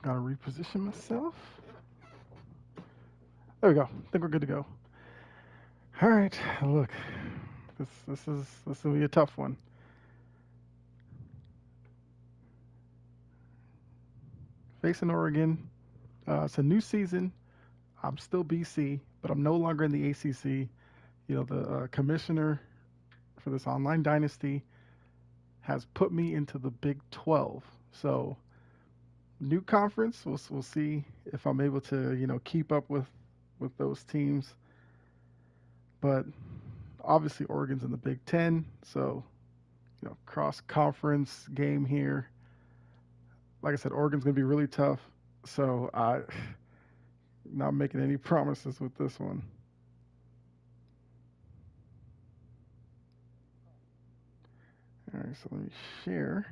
Gotta reposition myself. There we go. I think we're good to go. All right. Look, this will be a tough one. Facing Oregon. It's a new season. I'm still BC, but I'm no longer in the ACC. You know, the commissioner for this online dynasty has put me into the Big 12. So, new conference. We'll see if I'm able to keep up with those teams. But obviously, Oregon's in the Big 10, so cross conference game here. Like I said, Oregon's gonna be really tough. So I not making any promises with this one. All right, so let me share.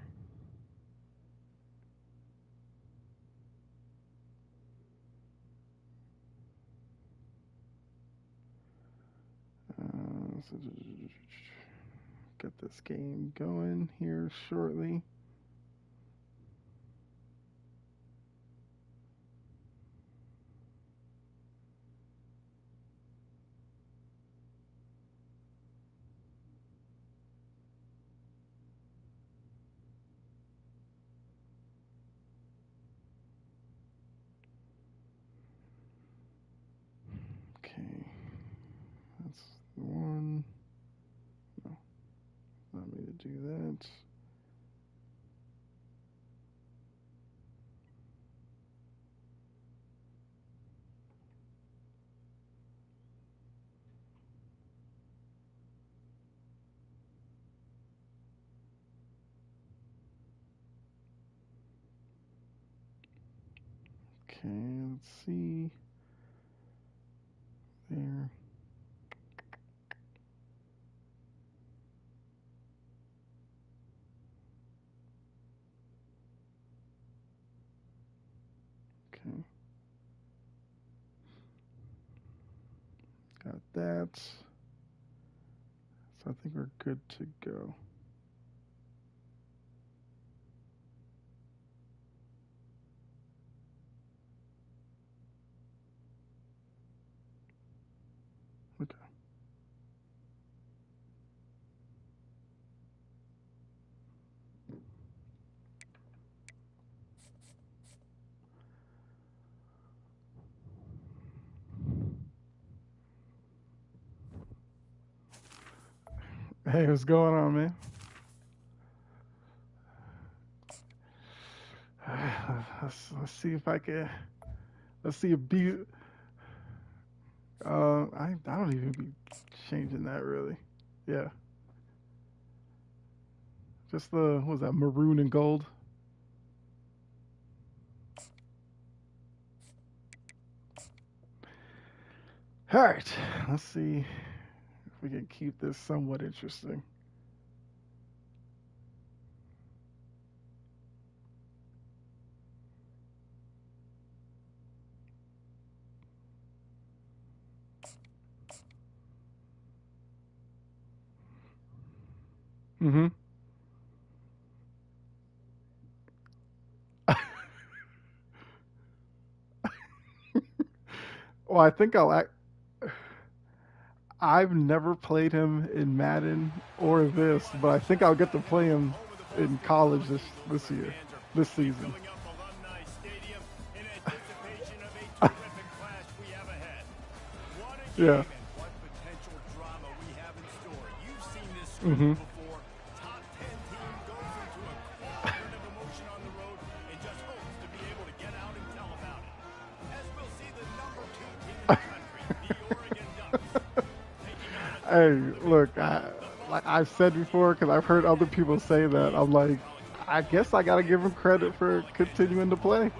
So get this game going here shortly. Okay, that's the one. No, not me to do that. Okay, let's see. There. Okay. Got that. So I think we're good to go. Okay. Hey, what's going on, man? Let's see if I can. Let's see if B. I don't even be changing that really. Yeah, just the what was that maroon and gold. All right, let's see if we can keep this somewhat interesting. Mm-hmm. Well, I think I'll act. I've never played him in Madden or this, but I think I'll get to play him in college this year, this season. Yeah. Mm-hmm. Hey, look, like I've said before, because I've heard other people say that. I'm like, I guess I gotta give him credit for continuing to play.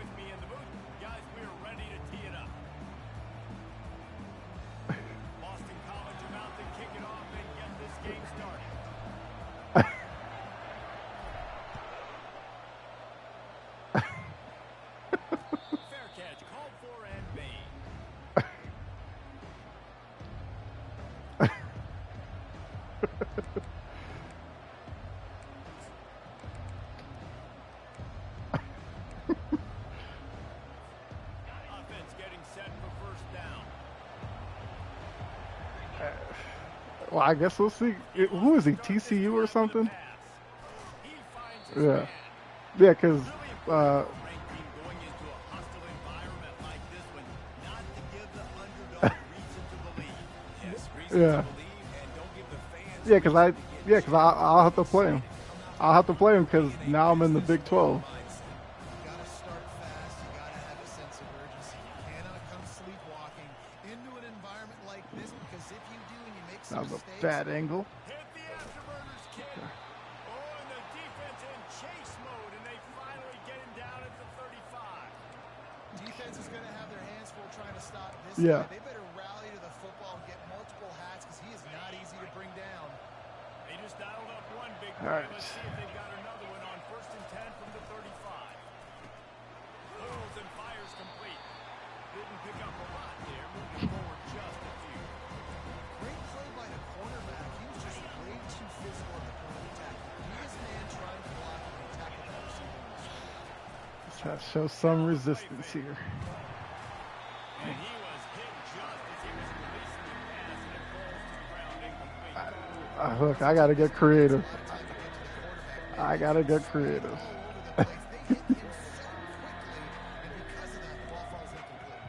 Well, I guess we'll see. Who is he? TCU or something? Yeah. Yeah, because yeah, I'll have to play him. I'll have to play him because now I'm in the Big 12. Gotta start fast. You gotta have a sense of urgency. You cannot come sleepwalking into an environment like this because if you do and you make That some was a mistakes, bad angle. Hit the afterburners kick. Oh, and the defense in chase mode, and they finally get him down at the 35. Defense is going to have their hands full trying to stop this Yeah. guy. They better rally to the football and get multiple hats because he is not easy to bring down. They just dialed up one big play. All right. Let's see if they've got another one on 1st and 10 from the 35. Pulls and fires complete. Didn't pick up a lot there. Moving forward just a few. Great play by the cornerback. He was just way too physical at the point of attack. He is man trying to block and tackle that receiver. Let's have to show some resistance here. And he was hit just as he was releasing the pass, and it falls to the ground incomplete. Look, I gotta get creative. I gotta get creative. They hit him so quickly, and because of that, the ball falls incomplete.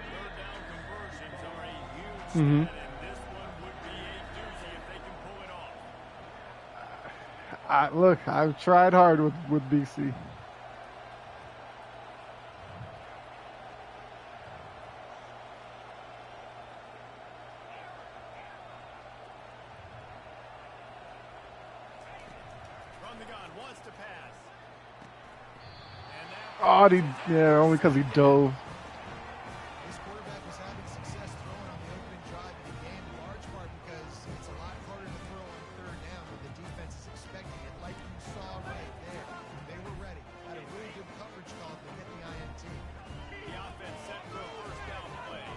Third down conversions are a huge Mhm. stat, and this one would be a doozy if they can pull it off. Look, I've tried hard with BC. From the gun, wants to pass. And that Oh, only because he dove. This quarterback was having success throwing on the opening drive of the game, in large part because it's a lot harder to throw on third down when the defense is expecting it, like you saw right there. They were ready. Had a really good coverage call to hit the INT. the offense set for a first down play.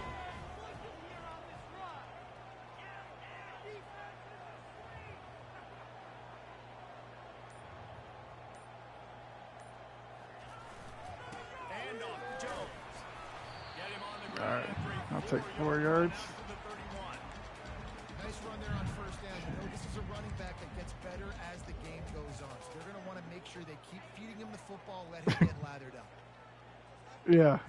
Handoff to Jones. Get him on the All ground right, after a I'll take 4 4-yard yards. down to the 31. Nice run there on first down. You know, this is a running back that gets better as the game goes on. So they're going to want to make sure they keep feeding him the football, let him get lathered up. Yeah.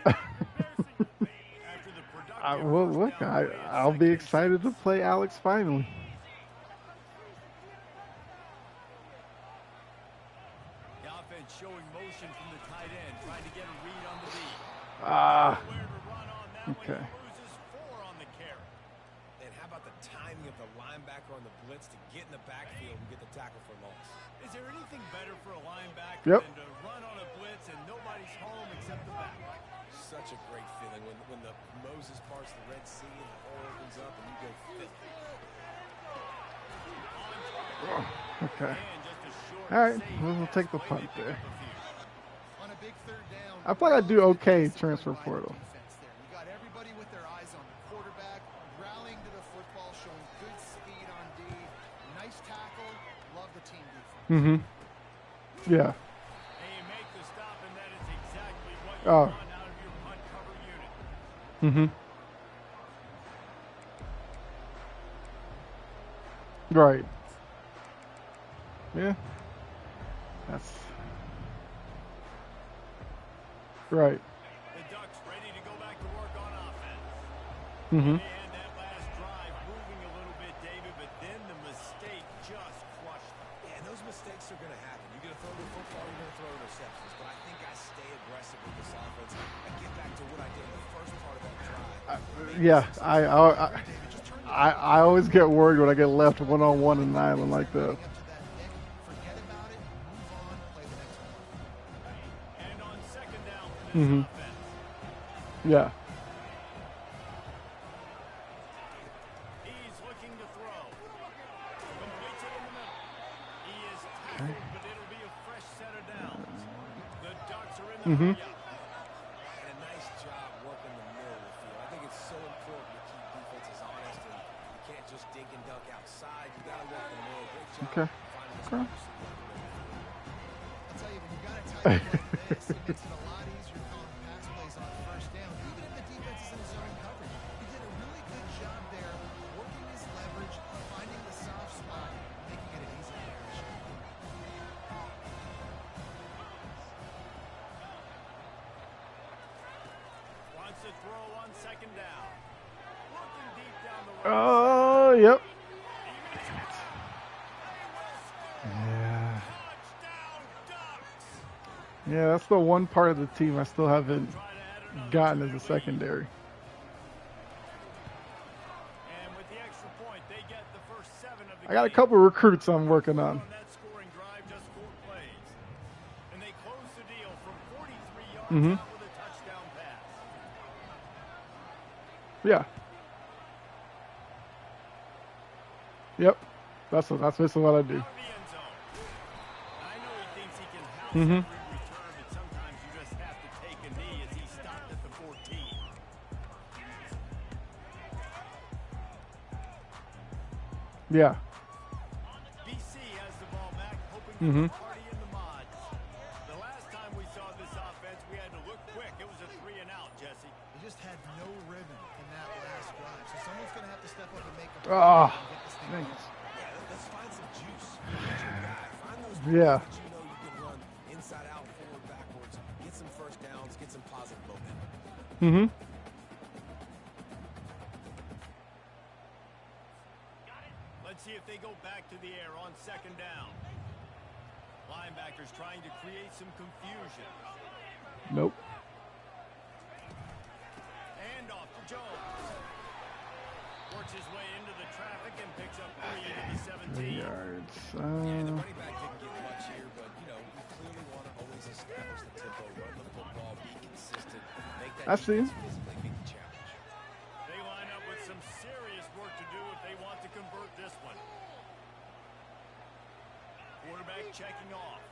After the productive Well, first look, down play, it's I'll be 2nd and excited to play Alex finally. The offense showing motion from the tight end, trying to get a read on the beat. Ah, Nowhere to run on that one. okay. He loses 4 on the carry. And how about the timing of the linebacker on the blitz to get in the backfield and get the tackle for loss? Is there anything better for a linebacker Yep. than to run on a blitz and nobody's home except the back? Such a great feeling when the Moses parts the Red Sea and the hole opens up and you go fit. Okay. And just a short All right, save we'll pass take the play, punt they pick there. up a few. On a big third down, I feel like I do okay transfer portal. defense there. You got everybody with their eyes on the quarterback, rallying to the football, showing good speed on D. Nice tackle. Love the team defense. Mm-hmm. Yeah. And you make the stop, and that is exactly what you Oh. want out of your punt cover unit. Mm-hmm. Right. Yeah. That's right. The Ducks ready to go back to work on offense. Mm-hmm. And that last drive moving a little bit, David, but then the mistake just crushed them. Yeah, and those mistakes are going to happen. You're going to throw the football, you're going to throw interceptions. But I think I stay aggressive with this offense. I get back to what I did in the first part of that drive. Yeah. I always get worried when I get left one-on-one in an island like that. Up to that pick, forget about it, move on, play the next one. And on 2nd down for this Mhm. offense. Yeah. He's looking to throw. Completes it in the middle. He is tackled, but it'll be a fresh set of downs. The Ducks are in the Mhm. hurry up. And a nice job working the middle of the field. I think it's so important to keep defenses honest, and you can't just dink and dunk outside. You got to work the middle. Great job Okay. finding this Okay. wide receiver in the middle of the field. I'll tell you, when you got a tight end like this, it makes it a lot easier calling pass plays on first down. Even in the Here's a throw on second down. Looking deep down the right Oh, yep. Yeah. touchdown Ducks. Yeah, that's the one part of the team I still haven't gotten as a secondary. And with the extra point, they get the first 7 of the I got a game. couple recruits I'm working on. On that scoring drive, just 4 plays. And they close the deal from 43 yards Mhm. out with a touchdown pass. Yeah. Yep. That's basically what I do. Out of the end zone. I know he thinks he can house Mhm. every return, but sometimes you just have to take a knee as he stopped at the 14. Yeah. BC has the ball back, hoping to Mhm. party in the mods. The last time we saw this offense, we had to look quick. It was a 3 and out, Jesse. They just had no rhythm in that last drive. So someone's going to have to step up and make a Ah, play and get this thing thanks. going. Yeah, let's find some juice. Find your guy. Find those Yeah. plays that you know you can run inside out, forward, backwards. Get some first downs. Get some positive momentum. Mhm. Let's see if they go back to the air on second down. Linebackers trying to create some confusion. Nope. And off to Jones. Works his way into the traffic and picks up 3 to the 17. Yards. Yeah, the running back didn't get much here, but, you know, we clearly want to always establish the tempo, run the football, be consistent, make that I see. defense physically meet the challenge. They line up with some serious work to do if they want to convert this one. Quarterback checking off.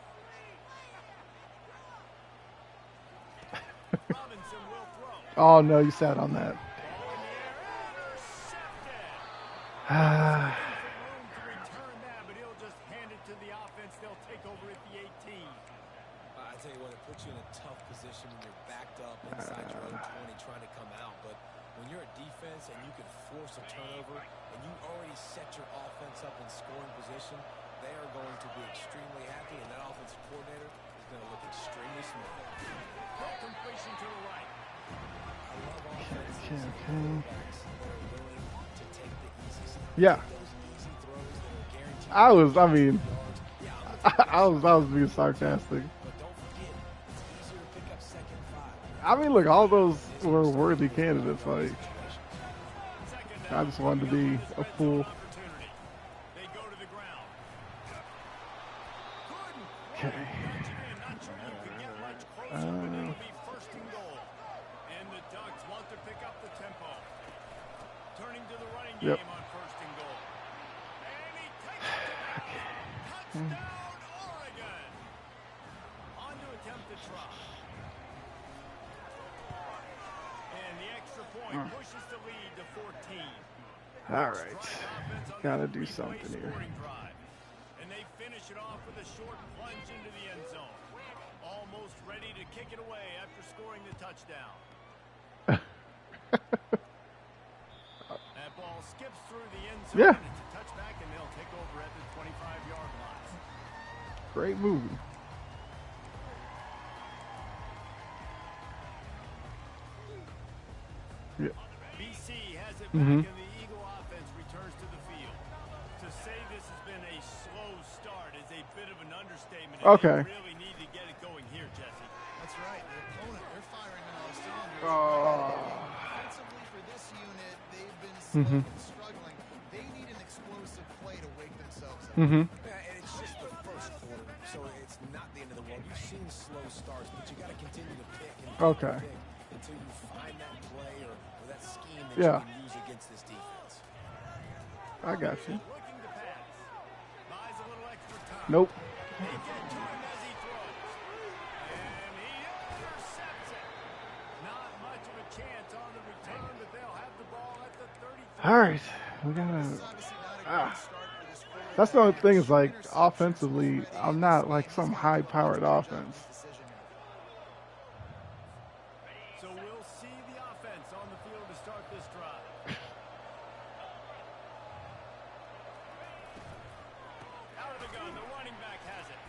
Robinson will throw. Oh no, you sat on that. Ball in the air, intercepted. Ah. Room to return that, but he'll just hand it to the offense. They'll take over at the 18. I tell you what, it puts you in a tough position when you're backed up inside your own 20 trying to come out. But when you're a defense and you can force a turnover and you already set your offense up in scoring position, they are going to be extremely happy, and that offensive coordinator is going to look extremely smooth. Completion to the right. I love offenses and quarterbacks that are willing to take the easy stuff. Yeah. Take those easy throws that are guaranteed I mean, yards. Yeah, I'm I was being sarcastic. but don't forget, it's easier to pick up second 5. I mean, look, all those were worthy candidates. Like, Second I just wanted to be a fool. opportunity. They go to the ground. Okay. Not sure you could get much closer, but it'll be first and goal. And the Ducks want to pick up the tempo. Turning to the running game Yep. on first and goal. And he takes it to the touchdown, Oregon. On to attempt the try. And the extra point pushes the lead to 14. All right. Gotta do something here. Scoring drive. And they finish it off with a short plunge into the end zone. Almost ready to kick it away after scoring the touchdown. That ball skips through the end zone. Yeah. And it's a touchback, and they'll take over at the 25-yard line. Great movie. Yeah. BC has it Mhm. back, and the Eagle offense returns to the field. To say this has been a slow start is a bit of an understatement. And Okay. They really need to get it going here, Jesse. That's right. The opponent, they're firing on all cylinders. Oh. Defensively for this unit, they've been slow Mhm. and struggling. They need an explosive play to wake themselves up. Mhm. Yeah, and it's just the first quarter, so it's not the end of the world. You've seen slow starts, but you got to continue to pick and pick Okay. and pick until you find that play or that scheme that Yeah. you can use against this defense. I got you. Looking to pass. Buys a little extra time. Nope. They get to him as he throws. And he intercepts it. Not much of a chance on the return, but they'll have the ball at the 33. All right. We This is gotta. obviously not a great start for this quarterback. That's the only thing is like Interceptions offensively, already I'm in not this like game. some He's got to do a high-powered much better job with offense. this decision here. So we'll see the offense on the field to start this drive. Out of the gun, the running back has it.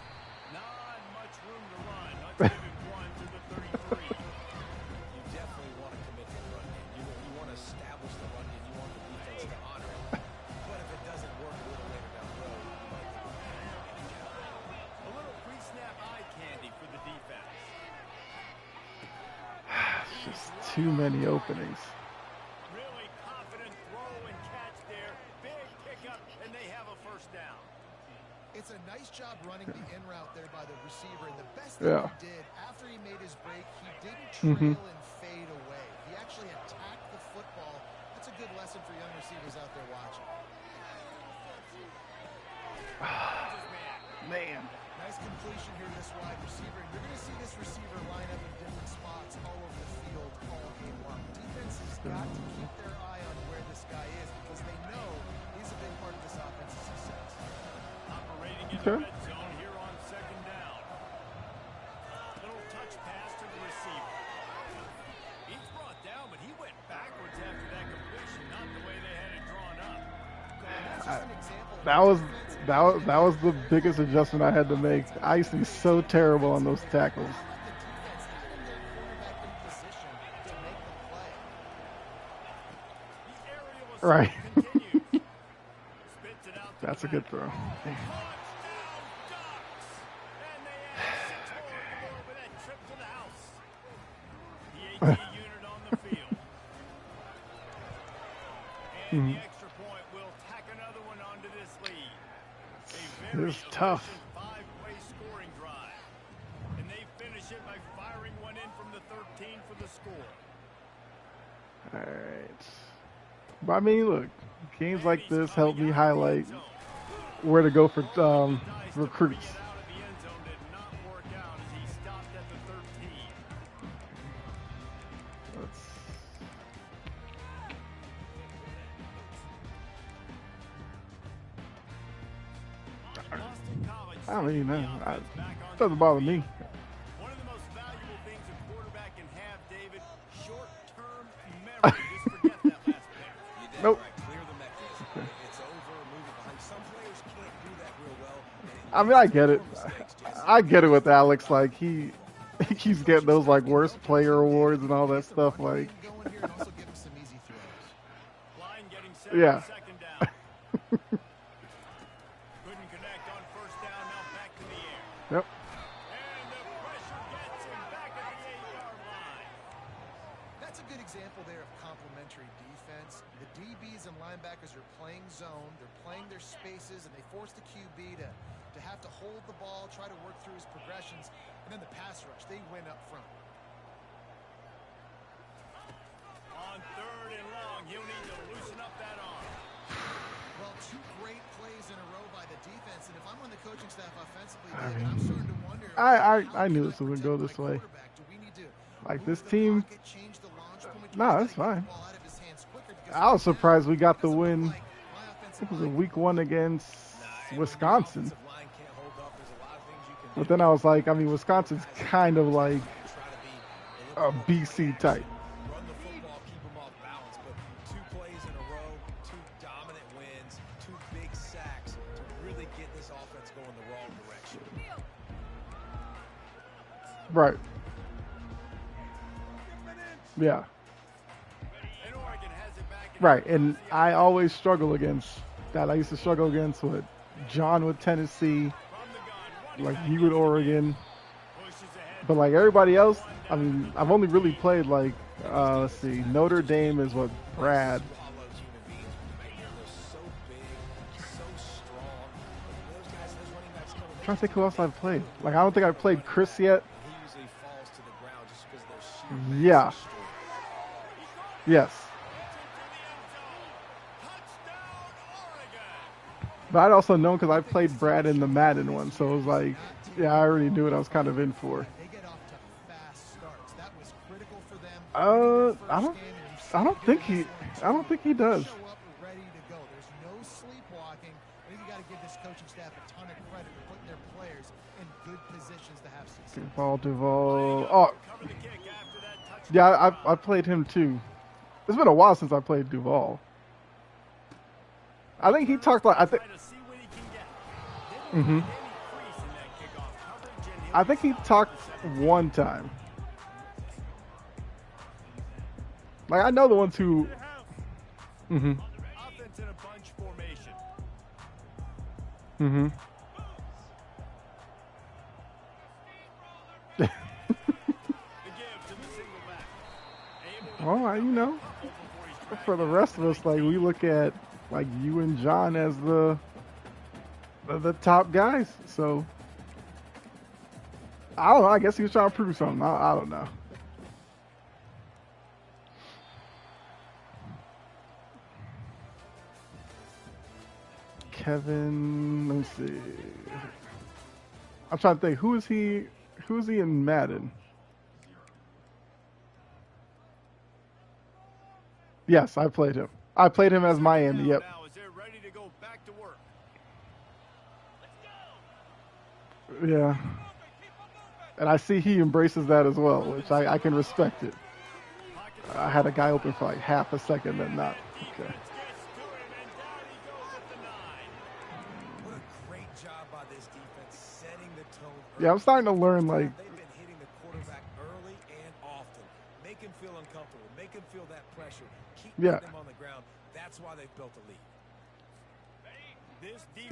Not much room to run. Let's give him one to the 33. You definitely want to commit to Just too many openings. Really confident throw and catch there. Big pickup, and they have a first down. It's a nice job running the in route there by the receiver. And the best thing he did after he made his break, he didn't trail and fade away. He actually attacked the football. That's a good lesson for young receivers out there watching. Man. Nice completion here, this wide receiver. And you're going to see this receiver line up in different spots all over the field all game long. Defense has got to keep their eye on where this guy is because they know he's a big part of this offense's success. Operating in the red zone here on second down. Little touch pass to the receiver. He's brought down, but he went backwards after that completion, not the way they had it drawn up. That was the biggest adjustment I had to make. I used to be so terrible on those tackles. Right. That's a good throw. And the extra point will tack another one onto this lead. This is tough. Five-way scoring drive. And they finish it by firing one in from the 13 for the score. All right. But I mean, look, games like this help me highlight where to go for recruits. I don't even know. It doesn't bother me. One of the most valuable things a quarterback can have, David, short-term memory. Just forget that last play. Nope. Clear the mechanism. It's over, moving behind. Some players can't do that real well. I mean, I get it. I get it with Alex. Like he keeps getting those like worst player awards and all that stuff. Like, yeah. Yep. And the pressure gets him back at the 8-yard line. That's a good example there of complementary defense. The DBs and linebackers are playing zone. They're playing their spaces, and they force the QB to have to hold the ball, try to work through his progressions. And then the pass rush, they win up front. On third and long, he'll need to loosen up that arm. Well, two great plays in a row by the defense, and if I'm on the coaching staff offensively, David, I'm starting to wonder. I knew this was gonna go this way. Like this team. Nah, that's fine. I was surprised we got the win. It was a week 1 against Wisconsin. But then I was like, I mean, Wisconsin's kind of like a BC type. Run the football, keep them off balance. But 2 plays in a row, 2 dominant wins, 2 big sacks to really get this offense going the wrong direction. Right. Yeah. Right, and I always struggle against that. I used to struggle against what John with Tennessee, like you with Oregon. But like everybody else, I mean, I've only really played like, let's see, Notre Dame is what Brad. I'm trying to think who else I've played. Like I don't think I've played Chris yet. Yeah. Yes. But I'd also known because I played Brad in the Madden one, so it was like, yeah, I already knew what I was kind of in for. I don't think he does. Duval. Oh, yeah, I played him too. It's been a while since I played Duval. I think he talked like I think. I think he talked one time. Like I know the ones who. Offense in a bunch formation. The give to the single back. Well, you know, for the rest of us, like we look at like you and John as the top guys. So I don't know. I guess he was trying to prove something. I don't know. Kevin, let me see. I'm trying to think. Who is he? Who is he in Madden? Yes, I played him. I played him as Miami. Yep. Now as they're ready to go back to work. Yeah. And I see he embraces that as well, which I can respect it. I had a guy open for like half a second and not. Okay. What a great job by this defense setting the tone. Yeah, I'm starting to learn like. They've been hitting the quarterback early and often. Make him feel uncomfortable. Make him feel that pressure. Keep Yeah. them on the ground. That's why they've built a lead.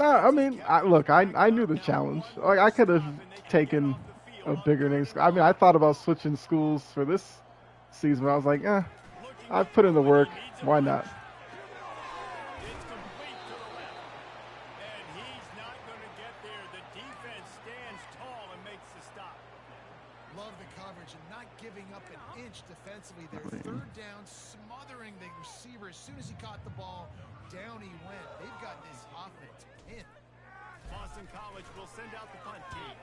I mean, look, I knew the challenge. Like I could have taken a bigger name. I mean, I thought about switching schools for this season, but I was like, I've put in the work. Why not? It's complete to the left. And he's not going to get there. The defense stands tall and makes the stop. Love the coverage and not giving up an inch defensively there. Third down, smothering the receiver. As soon as he caught the ball, down he went. They've got this offense pinned. Boston College will send out the punt team.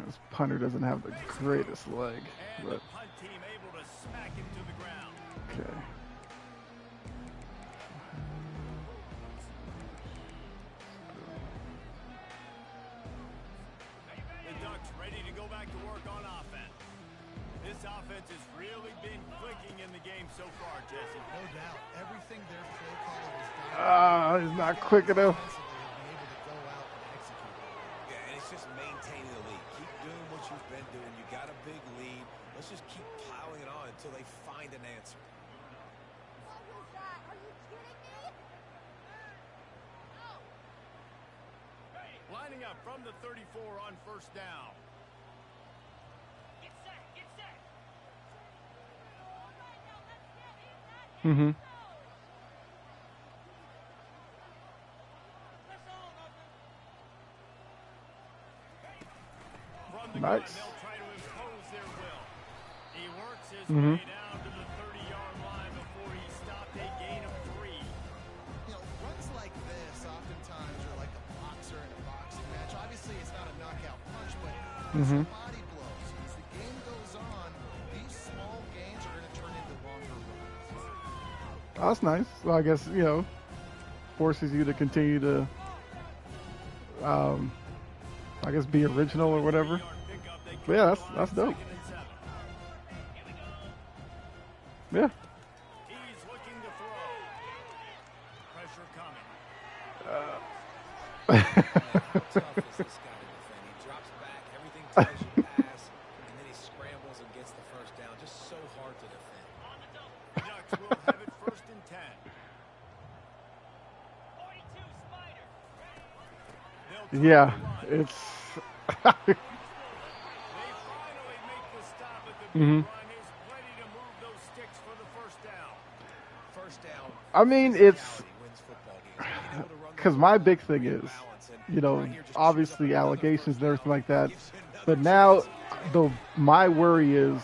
This punter doesn't have the greatest leg, And but the punt team able to smack him to the ground. okay. The Ducks ready to go back to work on offense. This offense has really been clicking in the game so far, Jesse. No doubt. Everything their play caller was doing. He's not quick enough. Defensively, have been able to go out and execute. Yeah, and it's just maintaining the lead. Keep doing what you've been doing. You got a big lead. Let's just keep piling it on until they find an answer. Lining up from the 34 on first down. Mm-hmm. From the Nice. gun, they'll try to impose their will. He works his Mhm. way down to the 30-yard line before he stopped a gain of 3. You know, runs like this oftentimes are like a boxer in a boxing match. Obviously, it's not a knockout punch, but it's Mhm. body blows. As the game goes on, these small gains are going to turn into longer runs. Oh, that's nice. Well, I guess forces you to continue to, I guess, be original or whatever. But yeah, that's dope. Yeah. He's looking to throw. Pressure coming. How tough is this guy to defend? He drops back, everything tells you pass, and then he scrambles and gets the first down. Just so hard to defend. Ducks will have it first and 10. Yeah, it's. They finally make the stop at the big Mhm. run. Is ready to move those sticks for the first down. First down. I mean, it's physicality wins football games. Being able to run the because my ball, big thing create is, balance, and right here, just obviously choose up another allegations first and everything down. like that. Gives you another But now, chance. my worry is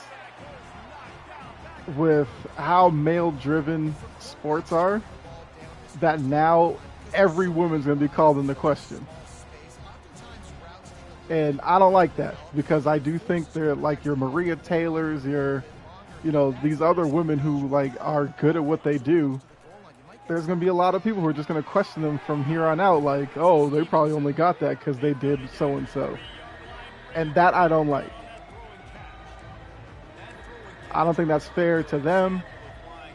with how male-driven sports are, that now every woman's going to be called into question. And I don't like that because I do think they're like your Maria Taylors, these other women who like are good at what they do. There's going to be a lot of people who are just going to question them from here on out, like, oh, they probably only got that because they did so and so, and that I don't like. I don't think that's fair to them.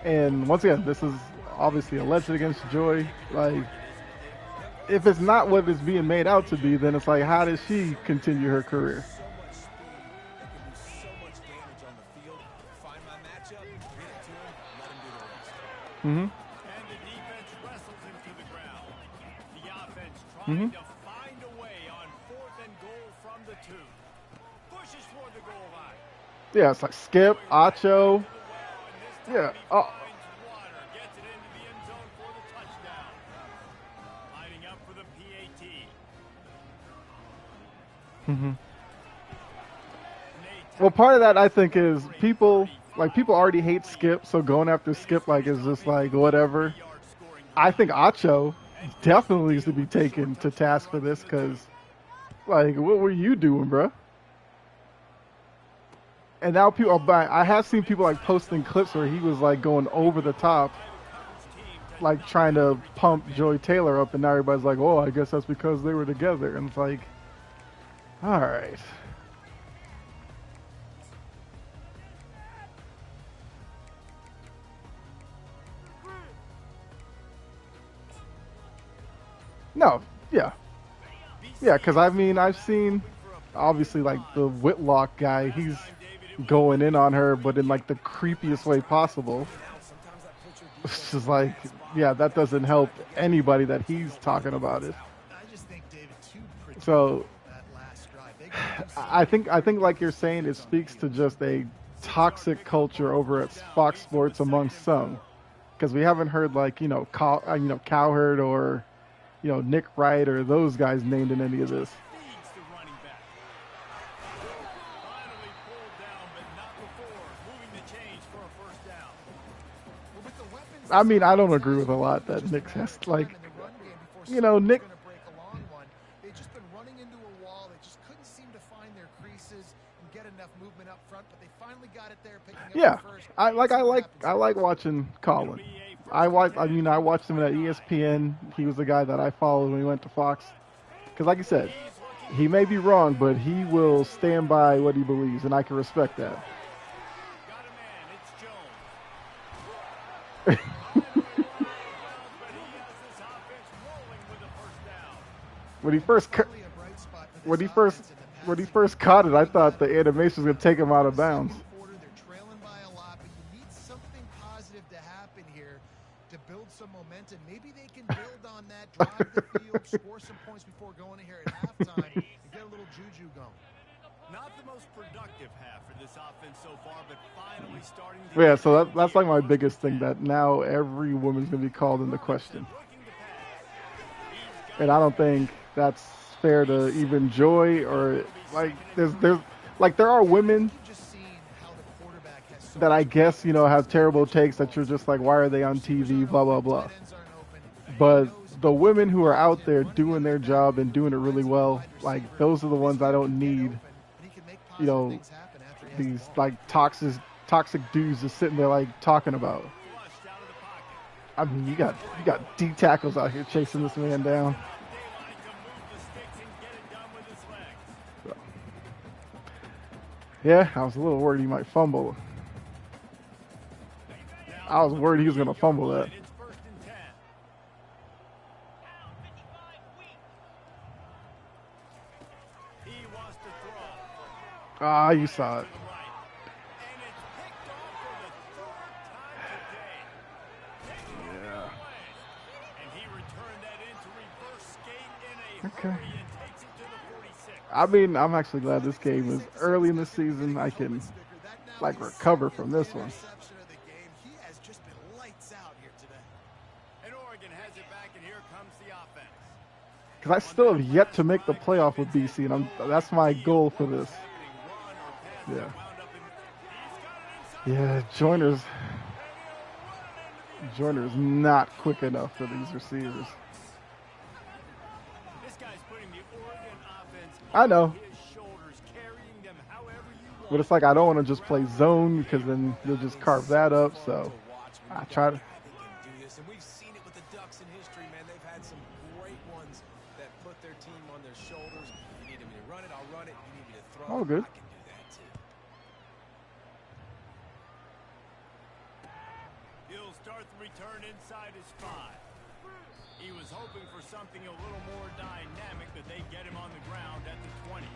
And once again, this is obviously alleged against Joy. Like, if it's not what it's being made out to be, then it's like, how does she continue her career? So much speed that can do so much damage on the field. Find my matchup, get it to him, let him do the rest. Mm-hmm. And the defense wrestles him to the ground. The offense trying to find a way on 4th and goal from the 2. Pushes toward the goal line. Yeah, it's like Skip, Acho. Yeah. Oh. Finds water, gets it into the end zone for the touchdown. Lining up for the PAT. Well, part of that I think is people already hate Skip, so going after Skip like is just like whatever. I think Acho definitely needs to be taken to task for this because, like, what were you doing, bro? And now people, I have seen people like posting clips where he was like going over the top, like trying to pump Joey Taylor up, and now everybody's like, oh, I guess that's because they were together. And it's like, all right. No, yeah. Yeah, because I mean, I've seen, obviously, like the Whitlock guy, he's going in on her, but in like the creepiest way possible. It's just like, yeah, that doesn't help anybody that he's talking about it. I just think David too So, that last drive. They I think, like you're saying, it speaks to just a toxic culture over at Fox Sports amongst some, because we haven't heard like Cowherd or Nick Wright or those guys named in any of this. Feeds the running back. Finally pulled down, but not before moving the chains for a first down. Well, with the weapons I mean, I don't agree with a lot that Nick has, like, Nick. break a long one. They've just been running into a wall. They just couldn't seem to find their creases and get enough movement up front, but they finally got it there, picking up Yeah, the first. I like watching Colin. I watched him at ESPN. He was the guy that I followed when he went to Fox. Because, like you said, he may be wrong, but he will stand by what he believes, and I can respect that. Got a man, it's Jones. when he first caught it, I thought the animation was gonna take him out of bounds. They're trailing by a lot, but you need something positive to happen here to build some momentum. Maybe they can build on that, drive the field, score some points before going in here at halftime, and get a little juju going. Not the most productive half for this offense so far, but finally starting to... Yeah, so that's like my biggest thing, that now every woman's gonna be called into question, and I don't think that's fair to even Joy, or like there are women that I guess have terrible takes that you're just like, why are they on TV, blah blah blah. But the women who are out there doing their job and doing it really well, like those are the ones I don't need. These like toxic dudes just sitting there like talking about. I mean, you got D tackles out here chasing this man down. So, yeah, I was a little worried he might fumble. I was worried he was going to fumble that. Ah, you saw it. Yeah. Okay. I mean, I'm actually glad this game is early in the season. I can like recover from this one. Because I still have yet to make the playoff with BC, and that's my goal for this. Yeah. Yeah, Joyner's not quick enough for these receivers. I know. But it's like I don't want to just play zone because then you'll just carve that up, so I try to. And we've seen it with the Ducks in history, man. They've had some great ones that put their team on their shoulders. You need me to run it, I'll run it. You need me to throw Oh, good. I can do that too. He'll start the return inside his 5. He was hoping for something a little more dynamic, but they get him on the ground at the 20.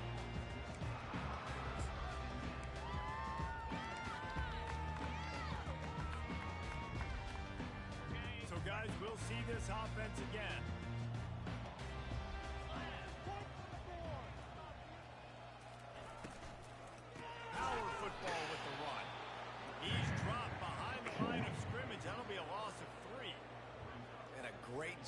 So, guys, we'll see this offense again. Power football with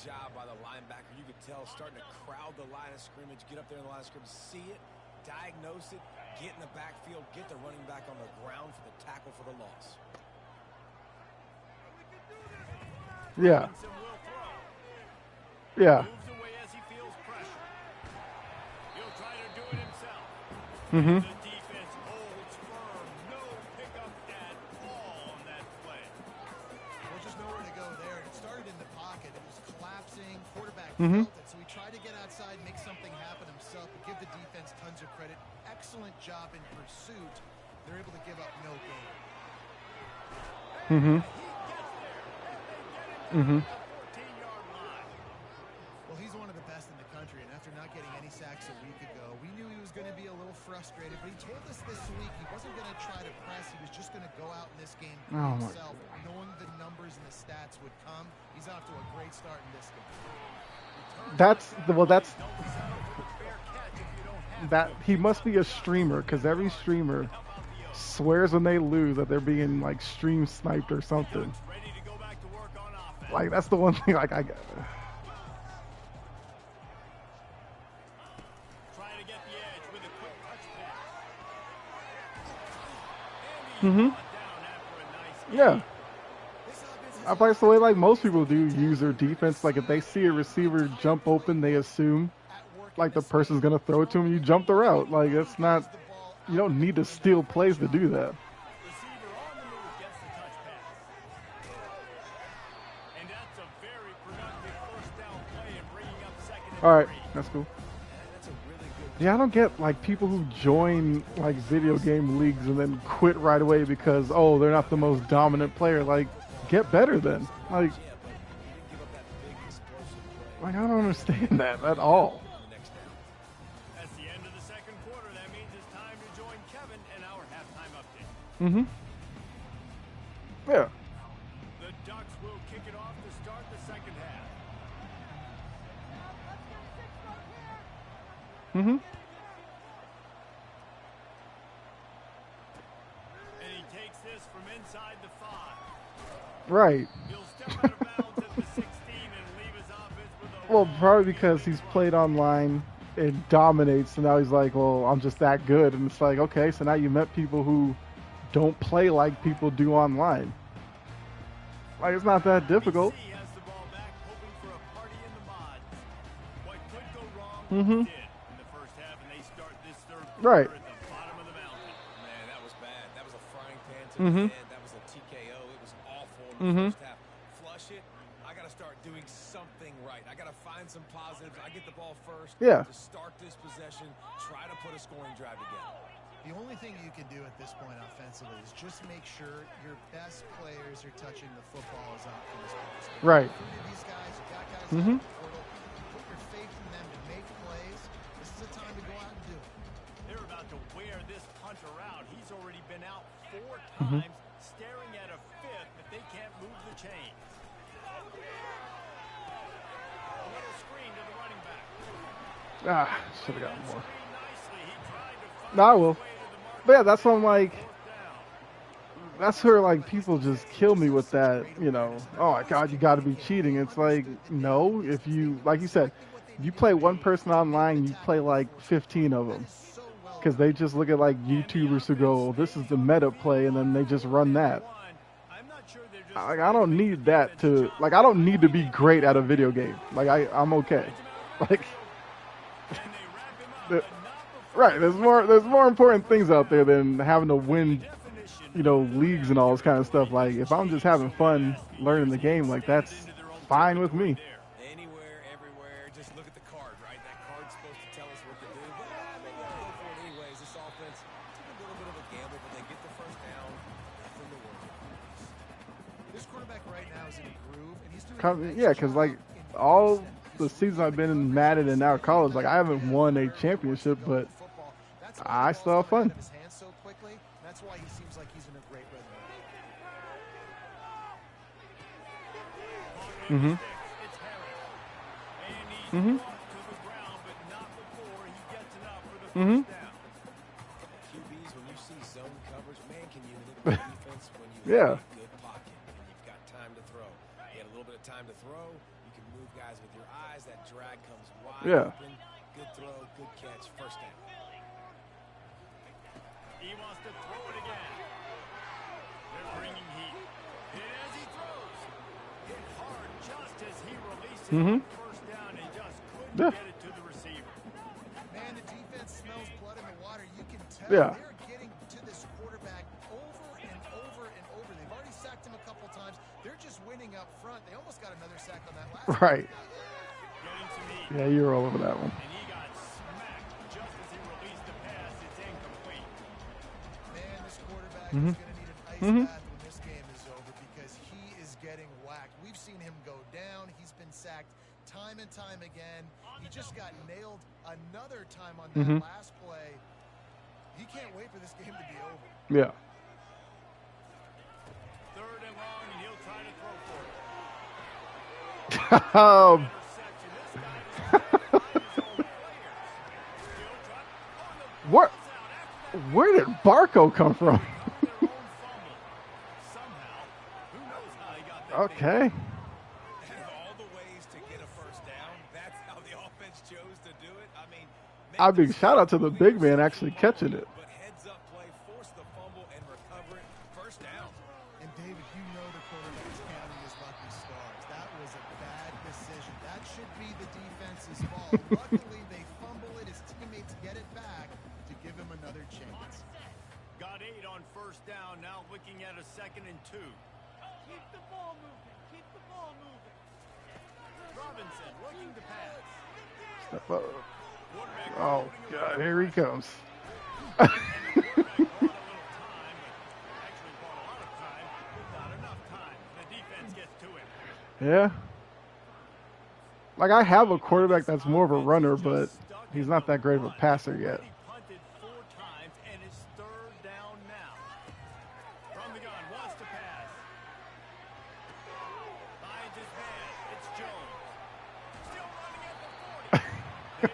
job by the linebacker. You could tell starting to crowd the line of scrimmage, get up there in the line of scrimmage, see it, diagnose it, get in the backfield, get the running back on the ground for the tackle for the loss. Yeah. Yeah. Moves away as he feels pressure. He'll try to do it himself. Mm-hmm. The defense holds firm. No pickup at all on that play. Well, just nowhere to go there. It started in the pocket. It was collapsing. Quarterback Mm-hmm. felt it, so he tried to get outside, make something happen himself, but give the defense tons of credit. Excellent job in pursuit. They're able to give up no gain. Mm-hmm. Mm-hmm. 14-yard line. Well, he's one of the best in the country, and after not getting any sacks a week ago, we knew he was going to be a little frustrated, but he told us this week he wasn't going to try to press. He was just going to go out in this game by himself, knowing the numbers and the stats would come. He's off to a great start in this game. That's that he must be a streamer, because every streamer swears when they lose that they're being like stream sniped or something. Ready to go back to work on offense. Like that's the one thing like I Trying to get the edge with a quick touch pass. Mm-hmm. Down after a nice Yeah. I think it's the way like most people do use their defense. Like if they see a receiver jump open, they assume like the person's gonna throw it to him. You jump the route. Like it's not. You don't need to steal plays to do that. receiver on the move gets the touch pass. And that's a very productive first down play and bringing up second and All right, 3. that's cool. That's a really good. Yeah, I don't get like people who join like video game leagues and then quit right away because they're not the most dominant player. Like, get better then. Like, Yeah, but he didn't give up that big explosive play I don't understand that at all. on the next down. That's the end of the second quarter. That means it's time to join Kevin and our halftime update. Mm-hmm. Yeah. The Ducks will kick it off to start the second half. Mm-hmm. And he takes this from inside the 5. Right. He'll step out of bounds at the 16 and leave his offense with a Well, probably because he's played online and dominates, and now he's like, well, I'm just that good. And it's like, okay, so now you met people who don't play like people do online. Like, it's not that difficult. He has the ball back, hoping for a party in the mods. What could go wrong Mhm. did in the first half, and they start this third Right. quarter at the bottom of the mountain. Man, that was bad. That was a frying pan to Mhm. the end. That was a TKO. It was awful in the Mhm. first half. Flush it. I got to start doing something right. I got to find some positives. I get the ball first. Yeah. To start this possession, try to put a scoring drive together. The only thing you can do at this point offensively is just make sure your best players are touching the football as often as possible. Right. These guys, you've got guys Mhm. in the portal. Put your faith in them to make plays. This is a time to go out and do it. They're about to wear this punter out. He's already been out 4 Mhm. times, staring at a 5th if they can't move the chains. A little screen to the running back. Should have gotten more. Screen nicely. He tried to find No, I will. his way to the mark. But yeah, that's what I'm like. Fourth down. That's where like people just kill me with that. You know, oh my God, you got to be cheating. It's like, no. If you, like you said, you play one person online, you play like 15 of them. Because they just look at like YouTubers who go, oh, this is the meta play, and then they just run that. I'm not sure they're just Like, I don't need that to, like, I don't need to be great at a video game. Like, I'm okay. Like, and they wrap him up, the- but not before right, there's more important things out there than having to win, definition. you know, leagues and all this kind of stuff. Like, if I'm just having fun learning the game, like, that's fine with me. Anywhere, everywhere. Just look at the card, right? That card's supposed to tell us what to do. But maybe I'll go for it anyways. This offense took a little bit of a gamble, but they get the first down. Nothing to worry about. This quarterback right now is in a groove, and he's doing a nice Yeah, because, like, job in all stepping the into seasons I've been in Madden and now college, like, I haven't won a championship, but football. That's I why the still have ball's fun. coming out of his hands so quickly. That's why he seems like he's in a great rhythm. Mm-hmm. It's Harris. And he's Mhm. brought to the ground, but not before he gets enough for the Mhm. first down. QBs, when you see zone coverage, man, can you manipulate defense when you Yeah. have a good pocket and you've got time to throw? You had a little bit of time to throw, you can move guys as that drag comes wide Yeah. open. Good throw, good catch, first down. He wants to throw it again. They're bringing heat. And as he throws, hit hard just as he releases on first down and just couldn't get it to the receiver. Man, the defense smells blood in the water. You can tell Yeah. they're getting to this quarterback over and over and over. They've already sacked him a couple times. They're just winning up front. They almost got another sack on that last Right. Getting some heat. Yeah, you're all over that one. And he got smacked just as he released the pass. It's incomplete. Man, this quarterback is going to need an ice bath when this game is over because he is getting whacked. We've seen him go down. He's been sacked time and time again. He just got nailed another time on that last play. He can't wait for this game to be over. Yeah. Third and long, and he'll try to throw for it. Oh, Interception. This guy is trying to find his own players. Still trying. Oh, the what? ball's out after that. Where did Barco come from? Their own fumble. Somehow, who knows how he got that thing. Okay. Of all the ways to get a first down, that's how the offense chose to do it. I mean, shout out to the big man actually catching it. But heads up play, force the fumble and recover it. First down. And David, you know the quarterback's counting his lucky stars. That was a bad decision. That should be the defense's fault. Luckily, they fumble it. His teammates get it back to give him another chance. Got 8 on first down. Now looking at a 2nd and 2. Keep the ball moving. Keep the ball moving. Robinson looking to pass. Step up. Quarterback Oh, holding it God, well. here he comes. And the quarterback bought a little time, but actually bought a lot of time, but not enough time. The defense gets to him. Yeah. Like, I have a quarterback that's more of a runner, but he's not that great of a passer yet. He punted 4 times, and it's 3rd down now. From the gun, wants to pass. Finds his man. It's Jones. Still running at the 40.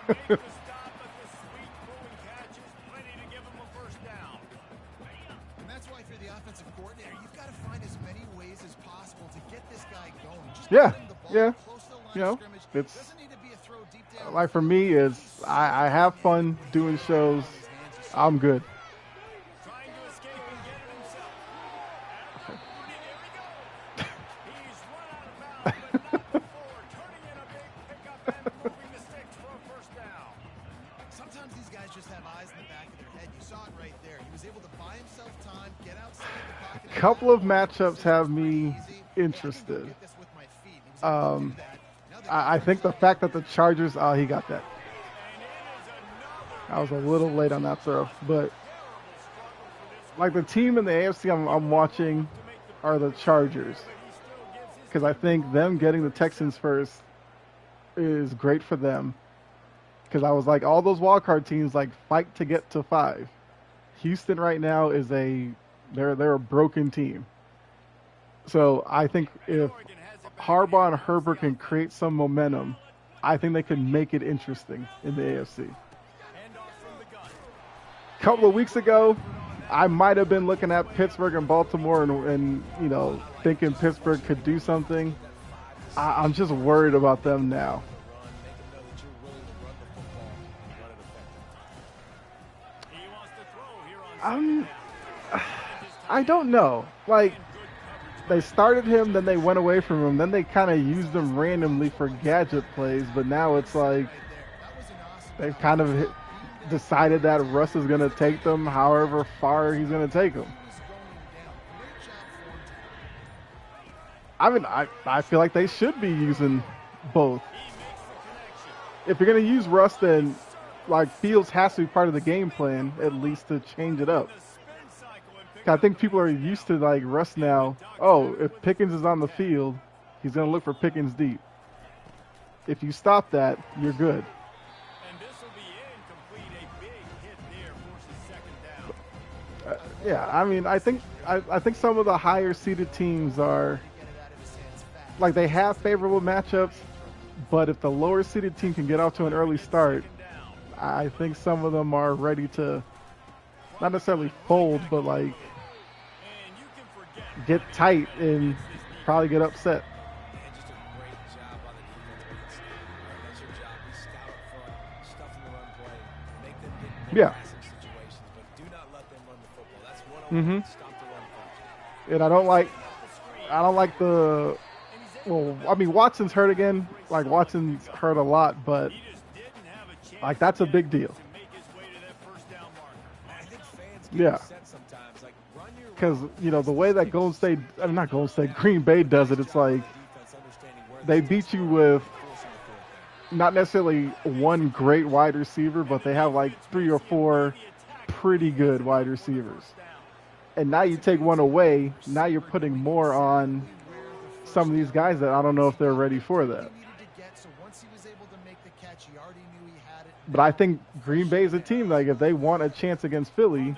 They make the stop, but the sweet throwing catch is plenty to give him a first down. And that's why if you're the offensive coordinator, you've got to find as many ways as possible to get this guy going. Just Yeah, get him the ball yeah. close to the line You know, of scrimmage. it's- Doesn't need to be a throw deep down. Like, for me, is I have fun doing shows. I'm good. Trying to escape and get it himself. And here we go. He's run out of bounds, but not before. Turning in a big pickup and moving the sticks for a first down. Sometimes these guys just have eyes in the back of their head. You saw it right there. He was able to buy himself time, get outside the pocket. Couple of matchups have me interested. Get this with my feet. He was able to do that. Now they're I think the fact that the Chargers, oh, he got that. I was a little late on that throw, but like the team in the AFC I'm watching are the Chargers because I think them getting the Texans first is great for them because I was like all those wildcard teams like fight to get to 5. Houston right now is they're a broken team. So I think if Harbaugh and Herbert can create some momentum, I think they can make it interesting in the AFC. A couple of weeks ago, I might have been looking at Pittsburgh and Baltimore and you know, thinking Pittsburgh could do something. I'm just worried about them now. I don't know. Like, they started him, then they went away from him, then they kind of used him randomly for gadget plays, but now it's like they've kind of decided that Russ is going to take them however far he's going to take them. I mean, I feel like they should be using both. If you're going to use Russ, then like Fields has to be part of the game plan, at least to change it up. I think people are used to like Russ now. Oh, if Pickens is on the field, he's going to look for Pickens deep. If you stop that, you're good. And this will be incomplete. A big hit there forces 2nd down. Yeah, I mean, I think some of the higher seeded teams are like they have favorable matchups, but if the lower seeded team can get off to an early start, I think some of them are ready to not necessarily fold, but like get tight and probably get upset. Yeah. passing situations, but do not let them run the football. That's Mm-hmm. 101. Stop the run first. And I don't like the. Well, I mean, Watson's hurt again. Like Watson's hurt a lot, but like that's a big deal. I think fans get Yeah. upset sometimes. Like, run your Because route. you know the way that Golden State, not Golden State, Green Bay does it. It's like Defense understanding where they the beat sticks you are with and forcing the fourth down. not necessarily one great wide receiver, but they have like 3 or 4 pretty good wide receivers. And now you take one away. Now you're putting more on some of these guys that I don't know if they're ready for that. But I think Green Bay is a team, like, if they want a chance against Philly,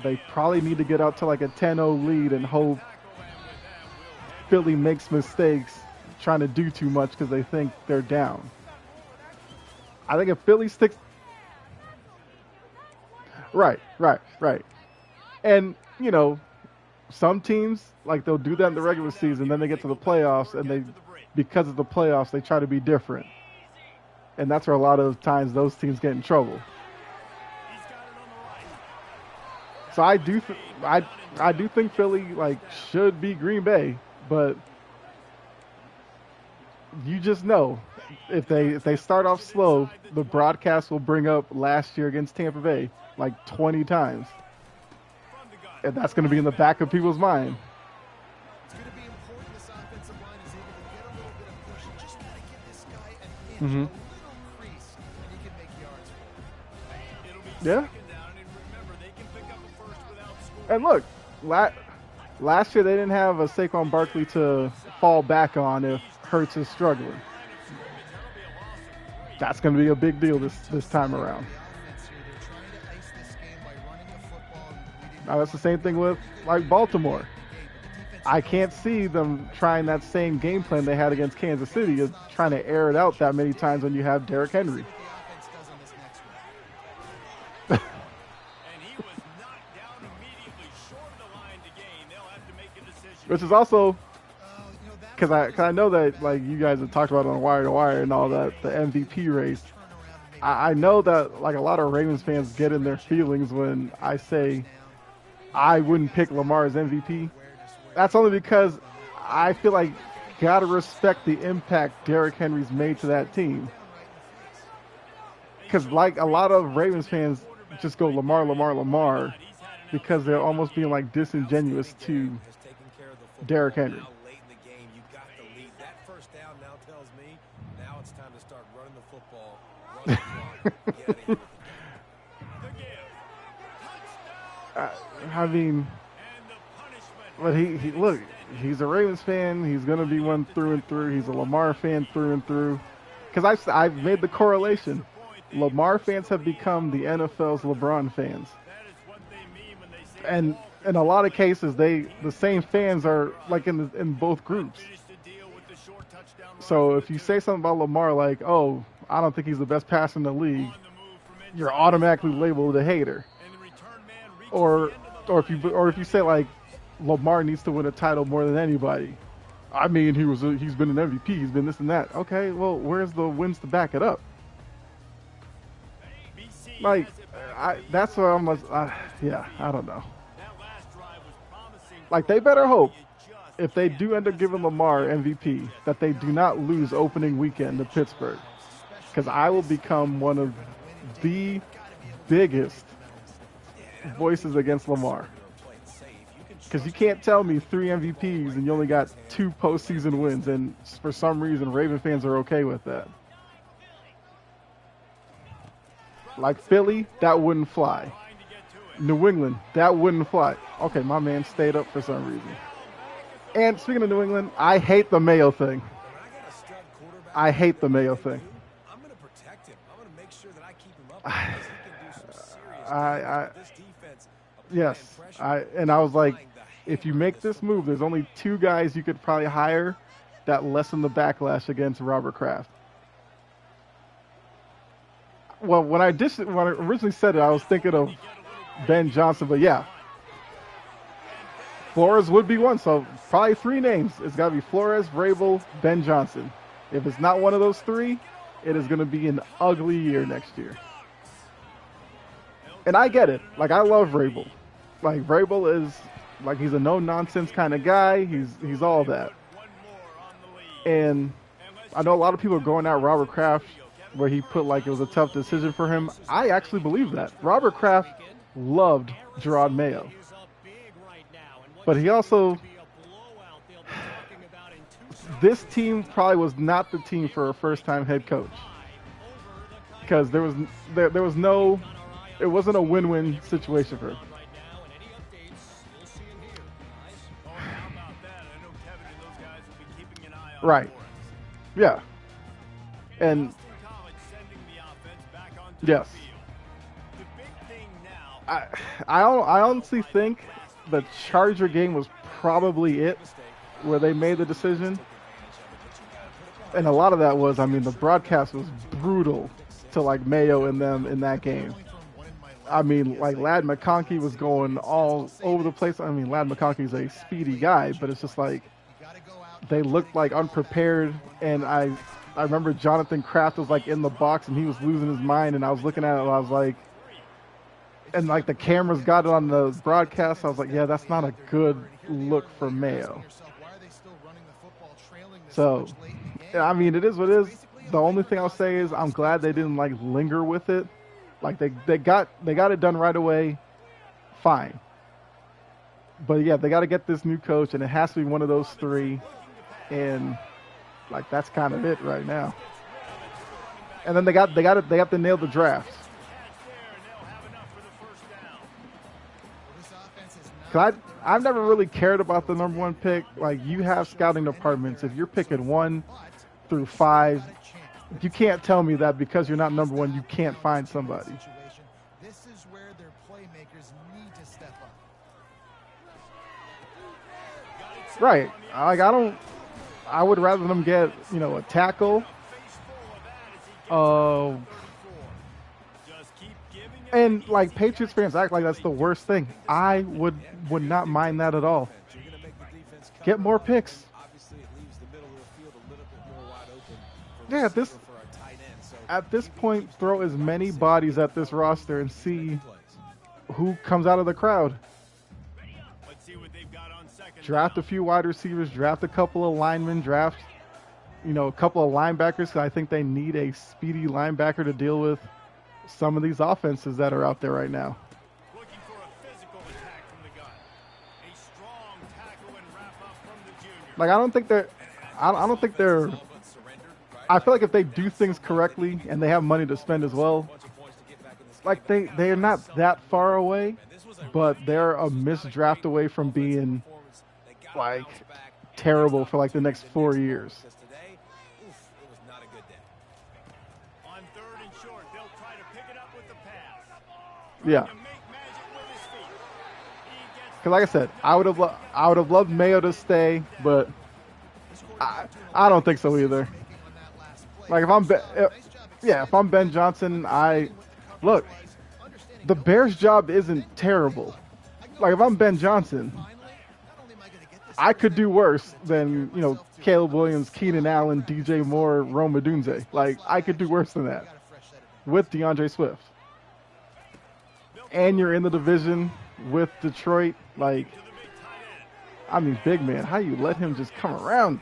they probably need to get out to like a 10-0 lead and hope Philly makes mistakes trying to do too much because they think they're down. I think if Philly sticks... Right. And, you know, some teams, like, they'll do that in the regular season, then they get to the playoffs, and they, because of the playoffs, they try to be different. And that's where a lot of times those teams get in trouble. So I do think Philly, like, should be Green Bay, but you just know if they start off slow, the broadcast will bring up last year against Tampa Bay like 20 times. And that's going to be in the back of people's mind. It's going to be important this offensive line is able to get a little bit of push. Just got to give this guy an inch, Mhm. a little crease, and he can make yards for it. Yeah. And look, last year they didn't have a Saquon Barkley to fall back on if Hurts is struggling. That's going to be a big deal this time around. Now that's the same thing with like Baltimore. I can't see them trying that same game plan they had against Kansas City, of trying to air it out that many times when you have Derrick Henry. Which is also because I know that like you guys have talked about on Wire to Wire and all that, the MVP race. I know that like a lot of Ravens fans get in their feelings when I say I wouldn't pick Lamar as MVP. That's only because I feel like gotta respect the impact Derrick Henry's made to that team. Because like a lot of Ravens fans just go Lamar because they're almost being like disingenuous to Derrick Henry. Late in the game, you got the lead. That first down now tells me now it's time to start running the football. Run the clock. Get out of here. I mean, but he look, he's a Ravens fan. He's gonna be one through and through. He's a Lamar fan through and through. Because I've made the correlation. Lamar fans have become the NFL's LeBron fans, and in a lot of cases, the same fans are like in both groups. So if you say something about Lamar like, "Oh, I don't think he's the best passer in the league," you're automatically labeled a hater. Or if you say like Lamar needs to win a title more than anybody. I mean, he's been an MVP, he's been this and that. Okay, well, where's the wins to back it up? Like, that's where I'm. Yeah, I don't know. Like, they better hope if they do end up giving Lamar MVP that they do not lose opening weekend to Pittsburgh, because I will become one of the biggest voices against Lamar. Because you can't tell me 3 MVPs and you only got 2 postseason wins, and for some reason Raven fans are okay with that. Like Philly, that wouldn't fly. New England, that wouldn't fly. Okay, my man stayed up for some reason. And speaking of New England, I hate the Mayo thing. I hate the Mayo thing. I'm going to protect him. I'm going to make sure that I keep him up because he can do some serious this defense. Yes, I was like, if you make this move, there's only 2 guys you could probably hire that lessen the backlash against Robert Kraft. Well, when I originally said it, I was thinking of Ben Johnson, but yeah, Flores would be one. So probably 3 names. It's got to be Flores, Vrabel, Ben Johnson. If it's not one of those 3, it is going to be an ugly year next year. And I get it. Like, I love Vrabel. Like, Vrabel is like, he's a no nonsense kind of guy. He's all that. And I know a lot of people are going at Robert Kraft where he put like it was a tough decision for him. I actually believe that. Robert Kraft loved Gerard Mayo. But he also, this team probably was not the team for a first-time head coach. Because there was no, it wasn't a win-win situation for him. Right. Yeah. And yes. I honestly think the Charger game was probably it where they made the decision. And a lot of that was, I mean, the broadcast was brutal to like Mayo and them in that game. I mean, like Ladd McConkey was going all over the place. I mean, Ladd McConkey's a speedy guy, but it's just like they looked like unprepared. And I remember Jonathan Kraft was like in the box and he was losing his mind. And I was looking at it and I was like, and like the cameras got it on the broadcast. I was like, yeah, that's not a good look for Mayo. So, I mean, it is what it is. The only thing I'll say is I'm glad they didn't like linger with it. Like they got it done right away. Fine. But yeah, they got to get this new coach, and it has to be one of those three. And like that's kind of it right now. And then they have to nail the draft. Cause I've never really cared about the number one pick. Like you have scouting departments. If you're picking 1 through 5, you can't tell me that because you're not number one, you can't find somebody. This is where their playmakers need to step up. Right. Like I would rather them get, a tackle. And like Patriots fans act like that's the worst thing. I would not mind that at all. Get more picks. Yeah, at this point, throw as many bodies at this roster and see who comes out of the crowd. Draft a few wide receivers, draft a couple of linemen, draft, a couple of linebackers. 'Cause I think they need a speedy linebacker to deal with some of these offenses that are out there right now. Like I don't think they're. I feel like if they do things correctly and they have money to spend as well, like they are not that far away, but they're a missed draft away from being like terrible for like the next 4 years. Yeah. Because like I said, I would have loved Mayo to stay, but I don't think so either. Like if I'm Ben Johnson, look, the Bears' job isn't terrible. Like if I'm Ben Johnson, I could do worse than Caleb Williams, Keenan Allen, DJ Moore, Rome Odunze. Like I could do worse than that with DeAndre Swift. And you're in the division with Detroit. Like, I mean, big man, how you let him just come around?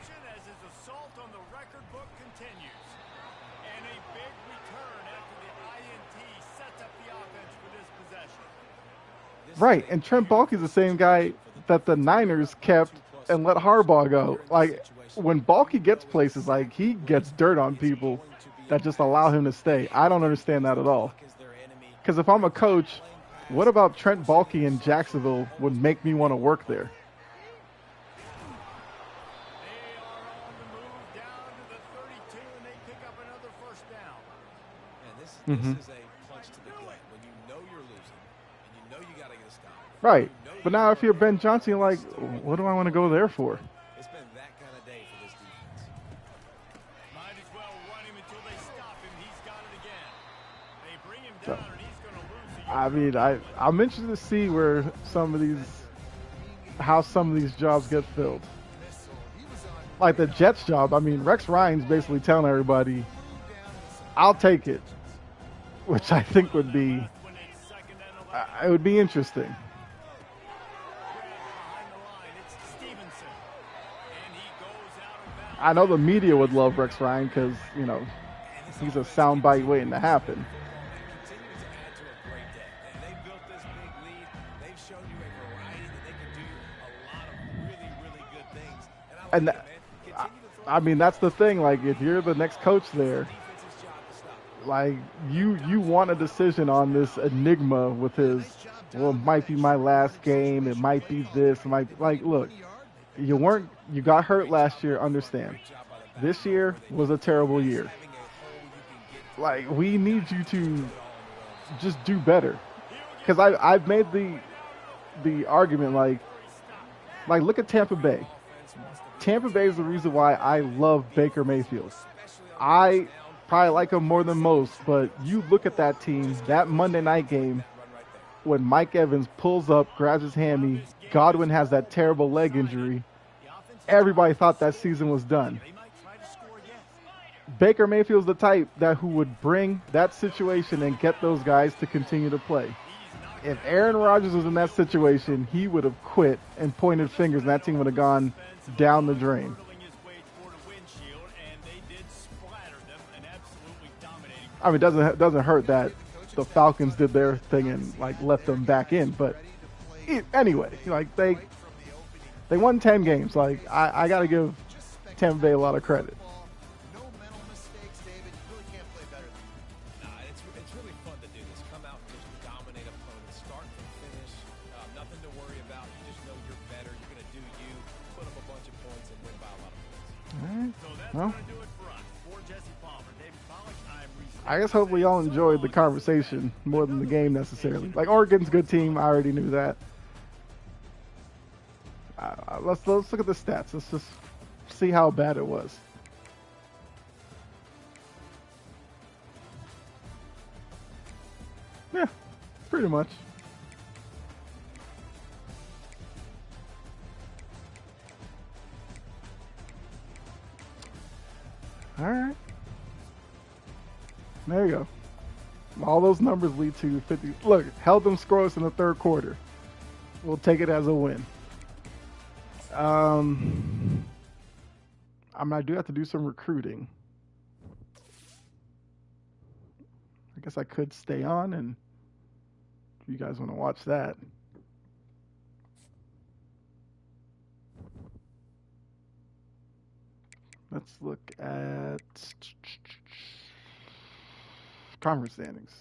Right, and Trent Baalke's the same guy that the Niners kept and let Harbaugh go. Like, when Baalke gets places, like, he gets dirt on people that just allow him to stay. I don't understand that at all. Because if I'm a coach, what about Trent Baalke in Jacksonville would make me want to work there? This is a punch to the gut when you know you're losing and you know you got to get a stop. Right. But now if you're Ben Johnson, you're like, what do I want to go there for? It's been that kind of day for this defense. Might as well run him until they stop him. He's got it again. They bring him down and he's going to lose. I mean, I'm interested to see how some of these jobs get filled. Like the Jets job, I mean, Rex Ryan's basically telling everybody, I'll take it. Which I think would be It would be interesting. Behind the line, it's Stevenson. And he goes out of bounds. I know the media would love Rex Ryan because, you know, he's a soundbite waiting to happen. Continuing to add to a great day. And they built this big lead. They've shown you a variety that they can do a lot of really, really good things. And I like And it, man. Continue to throw I mean, that's the thing. Like, if you're the next coach there, defense's job to stop. like you want a decision on this enigma with his. Well, it might be my last game. It might be this. It might like look. You got hurt last year. Understand. This year was a terrible year. Like, we need you to just do better. Because I've made the argument like look at Tampa Bay. Tampa Bay is the reason why I love Baker Mayfield. I probably like him more than most, but you look at that team, that Monday night game, when Mike Evans pulls up, grabs his hammy, Godwin has that terrible leg injury. Everybody thought that season was done. Baker Mayfield's the type that who would bring that situation and get those guys to continue to play. If Aaron Rodgers was in that situation, he would have quit and pointed fingers, and that team would have gone down the drain. I mean, it doesn't hurt that the Falcons did their thing and like let them back in, but anyway, like they won 10 games. Like I got to give Tampa Bay a lot of credit. No mental mistakes, David. You really can't play better than that. Nah, it's really fun to do this. Come out and just dominate opponents, start and finish. Nothing to worry about. You just know you're better. You're going to do you, put up a bunch of points, and win by a lot of points. All right. So that's Well, going to do it for us. For Jesse Palmer, David Pollack, I'm Reese. I guess hopefully y'all enjoyed the conversation more than the game necessarily. Like, Oregon's a good team. I already knew that. Let's look at the stats. Let's just see how bad it was. Yeah, pretty much. All right. There you go. All those numbers lead to 50. Look, held them scoreless in the third quarter. We'll take it as a win. I mean, I do have to do some recruiting. I guess I could stay on, and if you guys want to watch that. Let's look at conference standings.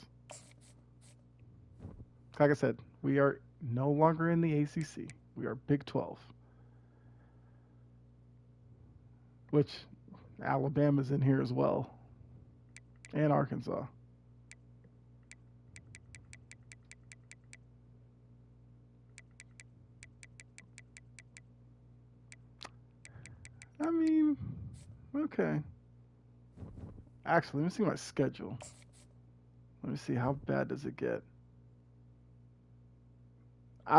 Like I said, we are no longer in the ACC. We are Big 12. Which Alabama's in here as well. And Arkansas. I mean, okay. Actually, let me see my schedule. Let me see, how bad does it get?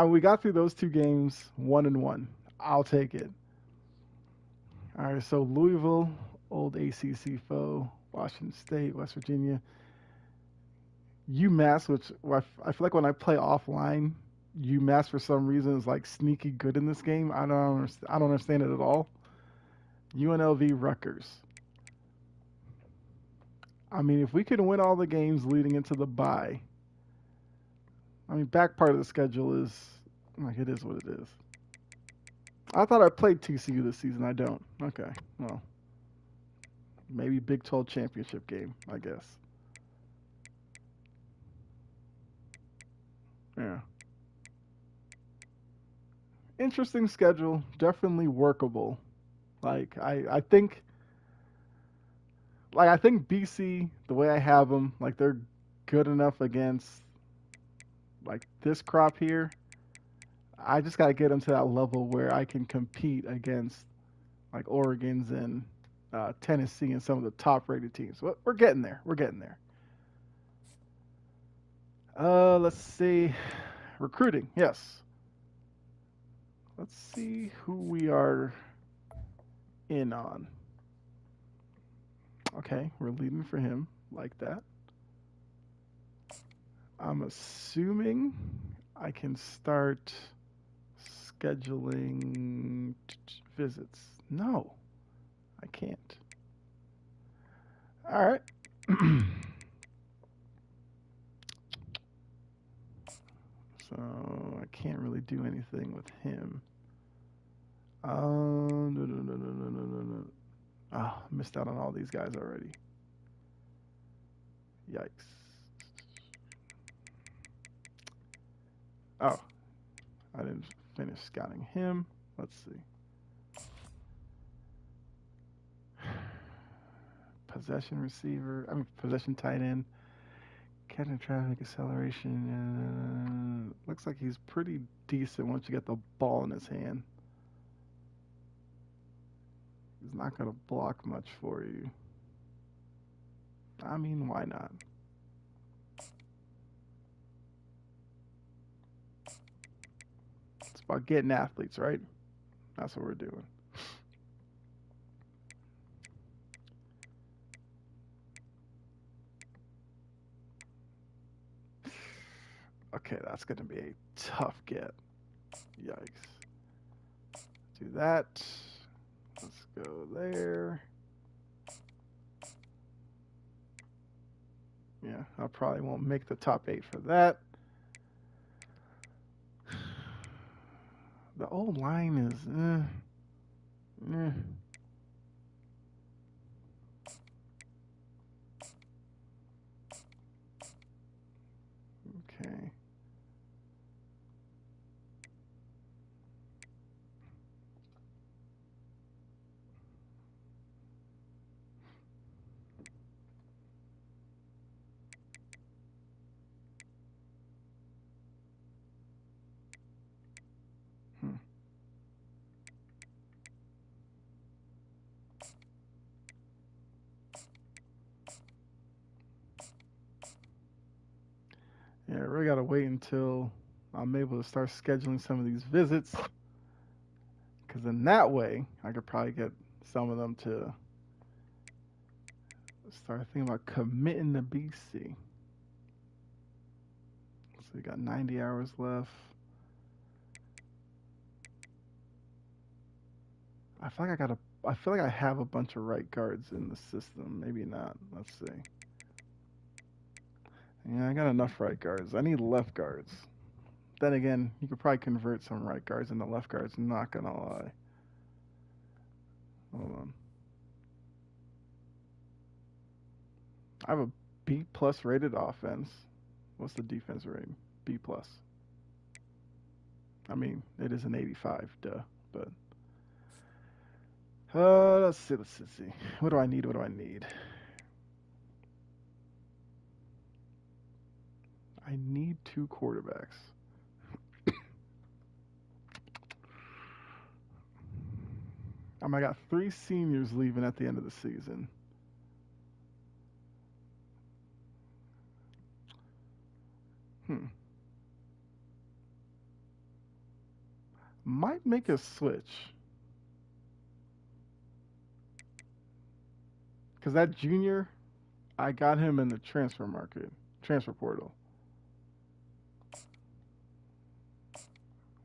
We got through those two games 1-1. I'll take it. All right, so Louisville, old ACC foe, Washington State, West Virginia, UMass, which I feel like when I play offline, UMass for some reason is like sneaky good in this game. I don't understand it at all. UNLV, Rutgers. I mean, if we can win all the games leading into the bye, I mean, back part of the schedule is like it is what it is. I thought I played TCU this season. I don't. Okay. Well, maybe Big 12 championship game, I guess. Yeah. Interesting schedule. Definitely workable. Like, I think BC, the way I have them, like, they're good enough against, like, this crop here. I just got to get them to that level where I can compete against, like, Oregon's and Tennessee and some of the top-rated teams. We're getting there. We're getting there. Let's see. Recruiting, yes. Let's see who we are in on. Okay, we're leading for him like that. I'm assuming I can start scheduling visits. No, I can't. All right. So I can't really do anything with him. No. Ah, missed out on all these guys already. Yikes. Oh, I didn't finish scouting him. Let's see. Possession receiver. I mean, possession tight end. Catching traffic, acceleration. Looks like he's pretty decent once you get the ball in his hand. He's not going to block much for you. I mean, why not? It's about getting athletes, right? That's what we're doing. Okay, that's going to be a tough get. Yikes. Do that. Let's go there. Yeah, I probably won't make the top 8 for that. The old line is okay. Yeah, I really gotta wait until I'm able to start scheduling some of these visits, because in that way I could probably get some of them to start thinking about committing to BC. So we got 90 hours left. I feel like I feel like I have a bunch of right guards in the system. Maybe not. Let's see. Yeah, I got enough right guards. I need left guards. Then again, you could probably convert some right guards into left guards. Not gonna lie. Hold on. I have a B plus rated offense. What's the defense rating? B plus. I mean, it is an 85, duh. But let's see. What do I need? I need 2 quarterbacks. I got 3 seniors leaving at the end of the season. Might make a switch. Because that junior, I got him in the transfer portal.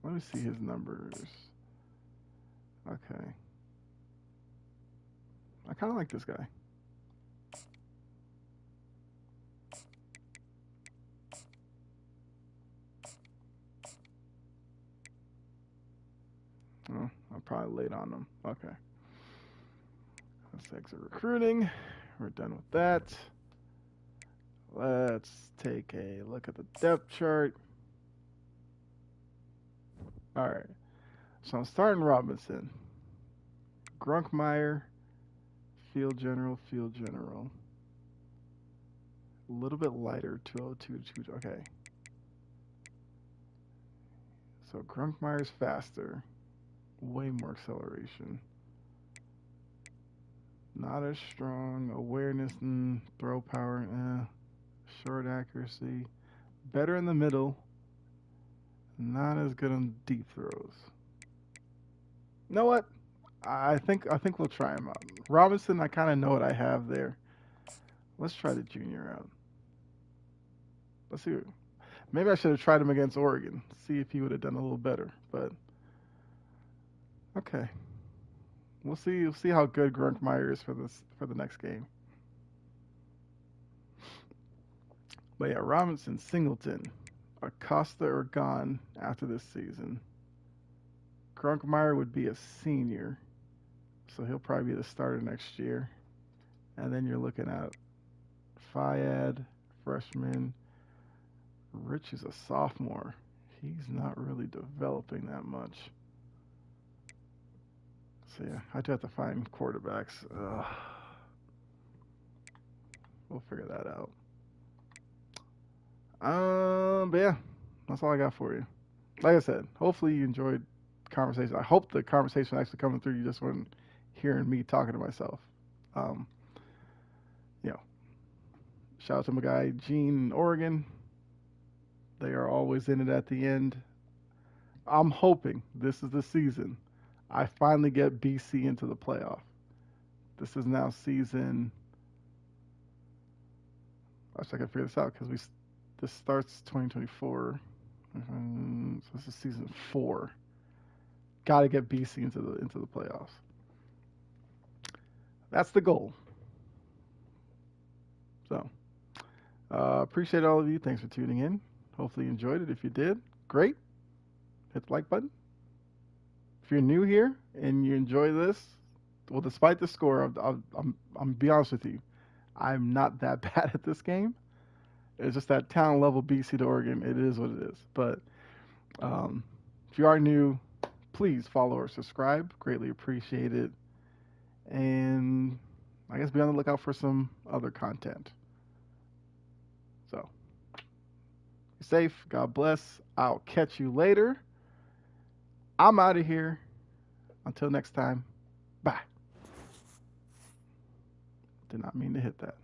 Let me see his numbers. Okay. I kind of like this guy. Oh, I'm probably late on him. Okay. Let's exit recruiting. We're done with that. Let's take a look at the depth chart. All right. So I'm starting Robinson. Grunkmeyer, field general. A little bit lighter, 202. Okay. So Grunkmeyer's faster. Way more acceleration. Not as strong. Awareness and throw power. Short accuracy. Better in the middle. Not as good on deep throws. You know what? I think we'll try him out. Robinson, I kind of know what I have there. Let's try the junior out. Let's see Maybe I should have tried him against Oregon, see if he would have done a little better. But okay, we'll see. We'll see how good Grunkmeyer is for the next game. But yeah, Robinson, Singleton, Acosta are gone after this season. Grunkmeyer would be a senior, so he'll probably be the starter next year. And then you're looking at Fayad, freshman. Rich is a sophomore. He's not really developing that much. So yeah, I do have to find quarterbacks. We'll figure that out. But yeah, that's all I got for you. Like I said, hopefully you enjoyed the conversation. I hope the conversation actually coming through. You just weren't hearing me talking to myself. Um, you know, shout out to my guy Gene in Oregon. They are always in it at the end. I'm hoping this is the season I finally get BC into the playoff. This is now season. I wish I could figure this out because this starts 2024. So this is season 4. Got to get BC into the playoffs. That's the goal. So appreciate all of you. Thanks for tuning in. Hopefully you enjoyed it. If you did, great. Hit the like button. If you're new here and you enjoy this, well, despite the score, I'm be honest with you, I'm not that bad at this game. It's just that talent level BC to Oregon. It is what it is. But if you are new, please follow or subscribe. Greatly appreciate it. And I guess be on the lookout for some other content. So, be safe. God bless. I'll catch you later. I'm out of here. Until next time, bye. Did not mean to hit that.